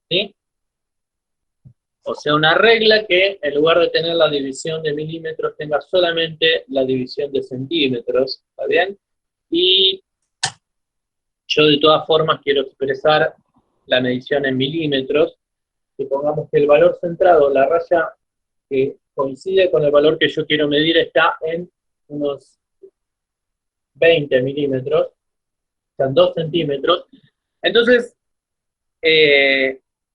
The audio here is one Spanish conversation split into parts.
¿sí? O sea, una regla que en lugar de tener la división de milímetros tenga solamente la división de centímetros, ¿está bien? Y yo de todas formas quiero expresar la medición en milímetros. Supongamos que el valor centrado, la raya que coincide con el valor que yo quiero medir, está en unos 20 milímetros, o sea, 2 centímetros. Entonces,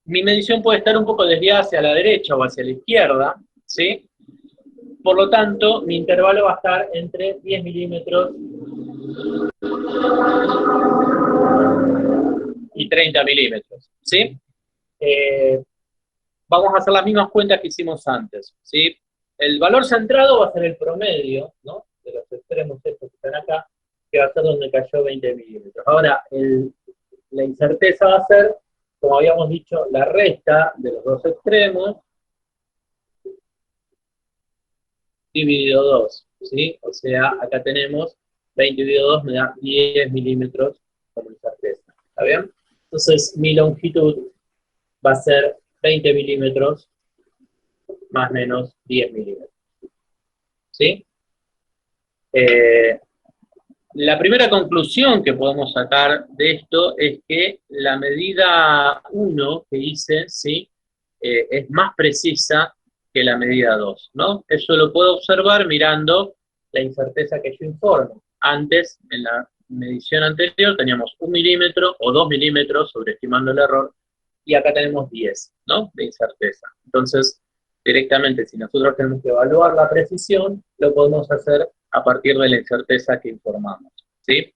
mi medición puede estar un poco desviada hacia la derecha o hacia la izquierda, ¿sí? Por lo tanto, mi intervalo va a estar entre 10 milímetros y 30 milímetros, ¿sí? Vamos a hacer las mismas cuentas que hicimos antes, ¿sí? El valor centrado va a ser el promedio, ¿no? De los extremos estos que están acá, que va a ser donde cayó 20 milímetros. Ahora, la incerteza va a ser, como habíamos dicho, la resta de los dos extremos dividido 2, ¿sí? O sea, acá tenemos 20 dividido 2 me da 10 milímetros como incerteza, ¿está bien? Entonces, mi longitud va a ser 20 milímetros más o menos 10 milímetros, ¿sí? Eh, la primera conclusión que podemos sacar de esto es que la medida 1 que hice, ¿sí? Es más precisa que la medida 2, ¿no? Eso lo puedo observar mirando la incerteza que yo informo. Antes, en la medición anterior, teníamos 1 milímetro o 2 milímetros, sobreestimando el error, y acá tenemos 10, ¿no? De incerteza. Entonces, directamente, si nosotros tenemos que evaluar la precisión, lo podemos hacer a partir de la incerteza que informamos, ¿sí?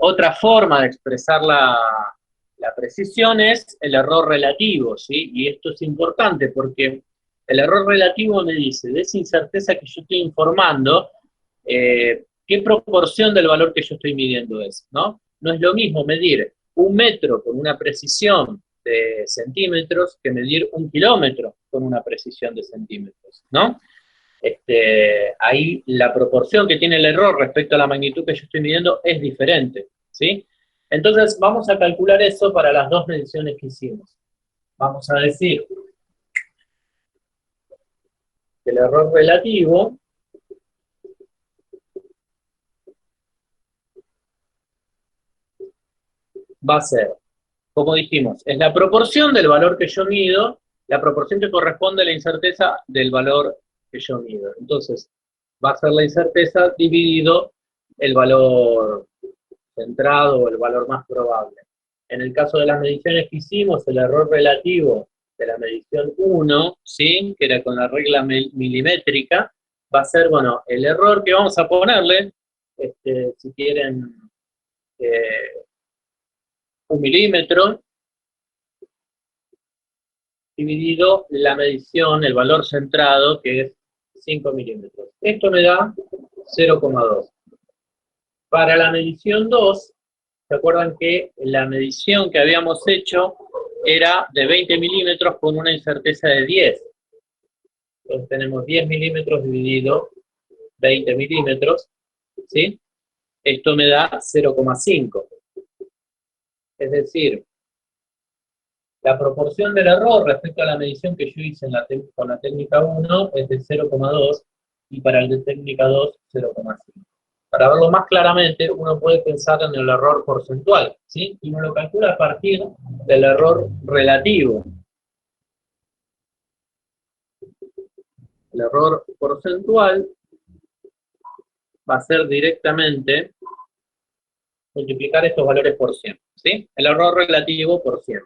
Otra forma de expresar la precisión es el error relativo, ¿sí? Y esto es importante porque el error relativo me dice, de esa incerteza que yo estoy informando, ¿qué proporción del valor que yo estoy midiendo es, ¿no? No es lo mismo medir 1 metro con una precisión de centímetros que medir 1 kilómetro con una precisión de centímetros, ¿no? Ahí la proporción que tiene el error respecto a la magnitud que yo estoy midiendo es diferente, ¿sí? Entonces vamos a calcular eso para las dos mediciones que hicimos. Vamos a decir que el error relativo va a ser, como dijimos, es la proporción del valor que yo mido, la proporción que corresponde a la incerteza del valor que yo mido. Entonces, va a ser la incerteza dividido el valor centrado o el valor más probable. En el caso de las mediciones que hicimos, el error relativo de la medición 1, ¿sí? Que era con la regla milimétrica, va a ser, bueno, el error que vamos a ponerle, si quieren, 1 milímetro, dividido la medición, el valor centrado, que es 5 milímetros. Esto me da 0,2. Para la medición 2, ¿se acuerdan que la medición que habíamos hecho era de 20 milímetros con una incerteza de 10? Entonces tenemos 10 milímetros dividido 20 milímetros, ¿sí? Esto me da 0,5. Es decir, la proporción del error respecto a la medición que yo hice con la técnica 1 es de 0,2 y para el de técnica 2, 0,5. Para verlo más claramente, uno puede pensar en el error porcentual, ¿sí? Y uno lo calcula a partir del error relativo. El error porcentual va a ser directamente multiplicar estos valores por 100, ¿sí? El error relativo por 100.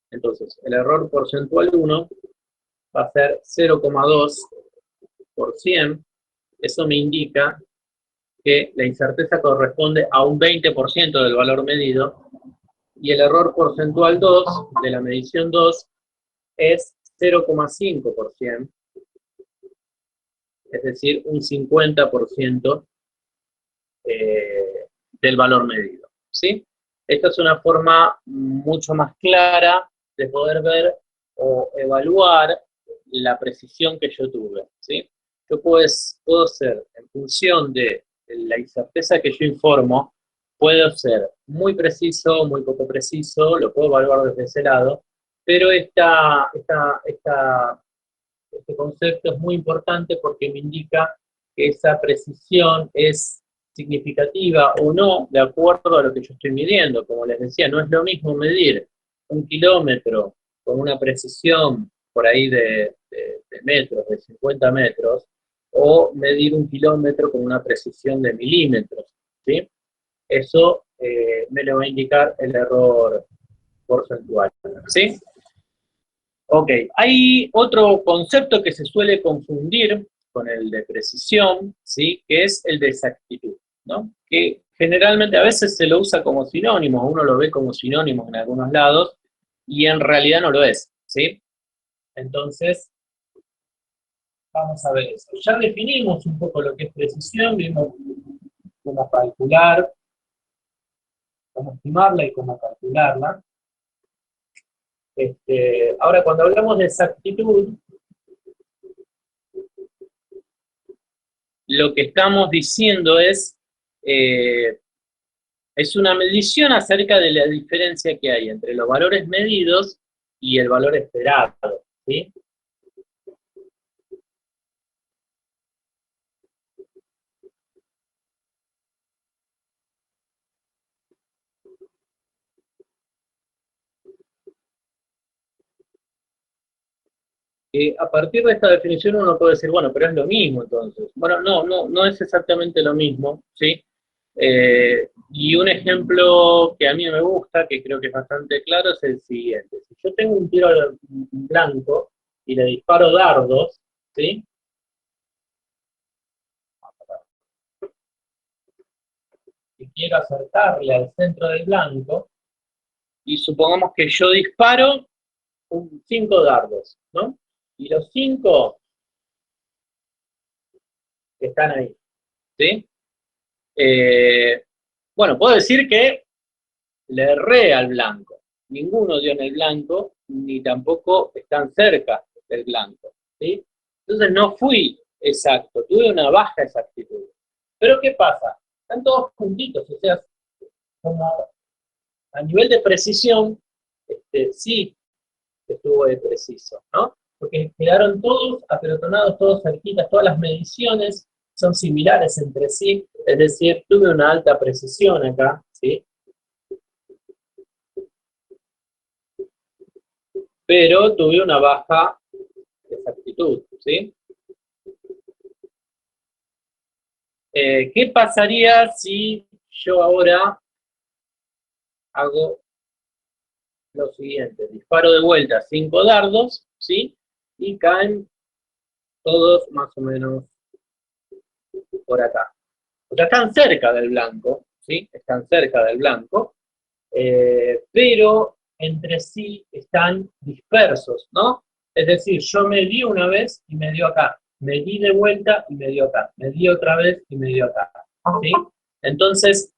Entonces, el error porcentual 1 va a ser 0,2 por 100. Eso me indica que la incerteza corresponde a un 20% del valor medido y el error porcentual 2 de la medición 2 es 0,5%, es decir, un 50% del valor medido, ¿sí? Esta es una forma mucho más clara de poder ver o evaluar la precisión que yo tuve, ¿sí? Yo puedo ser, en función de la incerteza que yo informo, puedo ser muy preciso, muy poco preciso, lo puedo evaluar desde ese lado, pero este concepto es muy importante porque me indica que esa precisión es significativa o no de acuerdo a lo que yo estoy midiendo. Como les decía, no es lo mismo medir 1 kilómetro con una precisión por ahí de metros, de 50 metros, o medir 1 kilómetro con una precisión de milímetros, ¿sí? Eso me lo va a indicar el error porcentual, ¿sí? Ok, hay otro concepto que se suele confundir con el de precisión, ¿sí? Que es el de exactitud, ¿no? Que generalmente a veces se lo usa como sinónimo, uno lo ve como sinónimo en algunos lados, y en realidad no lo es, ¿sí? Entonces, vamos a ver eso. Ya definimos un poco lo que es precisión, vimos cómo calcular, cómo estimarla y cómo calcularla. Ahora, cuando hablamos de exactitud, lo que estamos diciendo es una medición acerca de la diferencia que hay entre los valores medidos y el valor esperado, ¿sí? A partir de esta definición uno puede decir, bueno, pero es lo mismo entonces. Bueno, no es exactamente lo mismo, ¿sí? Y un ejemplo que a mí me gusta, que creo que es bastante claro, es el siguiente. Si yo tengo un tiro blanco y le disparo dardos, ¿sí? Y quiero acertarle al centro del blanco, y supongamos que yo disparo 5 dardos, ¿no? Y los 5 están ahí, ¿sí? Eh, bueno, puedo decir que le erré al blanco. Ninguno dio en el blanco, ni tampoco están cerca del blanco, ¿sí? Entonces no fui exacto, tuve una baja exactitud. Pero ¿qué pasa? Están todos juntitos, o sea, como a nivel de precisión, sí estuvo de preciso, ¿no? Porque quedaron todos apelotonados, todos cerquitas, todas las mediciones son similares entre sí, es decir, tuve una alta precisión acá, ¿sí? Pero tuve una baja exactitud, ¿sí? ¿Qué pasaría si yo ahora hago lo siguiente? Disparo de vuelta 5 dardos, ¿sí? Y caen todos más o menos por acá. O sea, están cerca del blanco, ¿sí? Están cerca del blanco, pero entre sí están dispersos, ¿no? Es decir, yo me di una vez y me dio acá, me di de vuelta y me dio acá, me di otra vez y me dio acá, ¿sí? Entonces,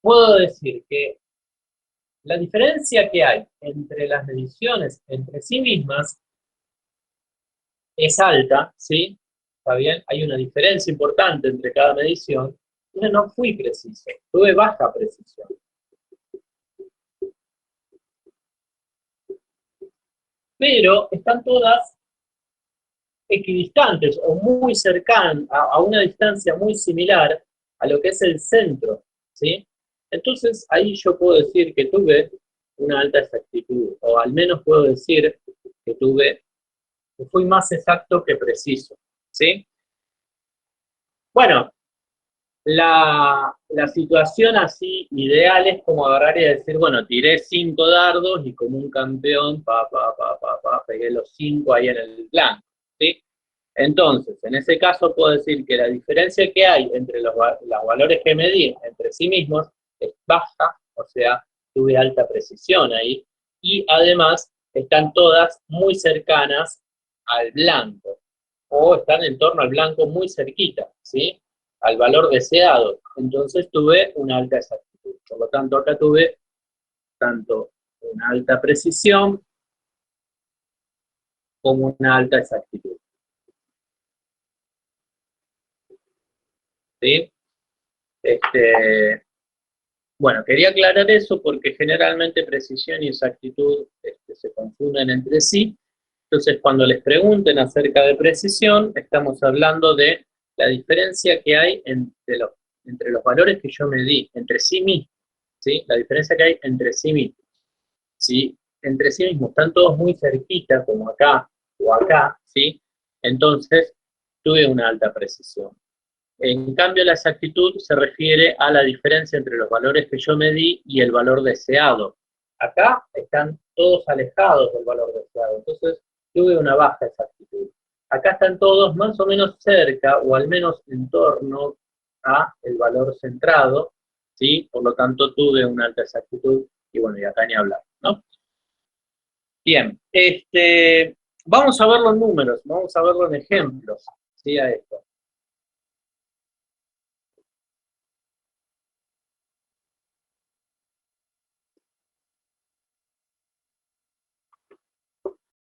puedo decir que la diferencia que hay entre las mediciones entre sí mismas es alta, ¿sí? ¿Está bien? Hay una diferencia importante entre cada medición. Yo no fui preciso, tuve baja precisión. Pero están todas equidistantes o muy cercanas, a una distancia muy similar a lo que es el centro, ¿sí? Entonces ahí yo puedo decir que tuve una alta exactitud, o al menos puedo decir que fui más exacto que preciso, ¿sí? Bueno, la situación así ideal es como agarrar y decir, bueno, tiré 5 dardos y como un campeón, pegué los 5 ahí en el blanco, ¿sí? Entonces, en ese caso puedo decir que la diferencia que hay entre los valores que medí entre sí mismos es baja, o sea, tuve alta precisión ahí, y además están todas muy cercanas al blanco, o están en torno al blanco muy cerquita, ¿sí? Al valor deseado. Entonces tuve una alta exactitud. Por lo tanto, acá tuve tanto una alta precisión como una alta exactitud. ¿sí? Bueno, quería aclarar eso porque generalmente precisión y exactitud se confunden entre sí. Entonces, cuando les pregunten acerca de precisión, estamos hablando de la diferencia que hay entre los valores que yo medí, entre sí mismos, ¿sí? La diferencia que hay entre sí mismos. Si entre sí mismos están todos muy cerquita, como acá o acá, ¿sí? Entonces, tuve una alta precisión. En cambio, la exactitud se refiere a la diferencia entre los valores que yo medí y el valor deseado. Acá están todos alejados del valor deseado, entonces tuve una baja exactitud. Acá están todos más o menos cerca, o al menos en torno a el valor centrado, ¿sí? Por lo tanto, tuve una alta exactitud, y bueno, y acá ni hablar, ¿no? Bien, vamos a verlo en números, vamos a verlo en ejemplos, ¿sí? A esto.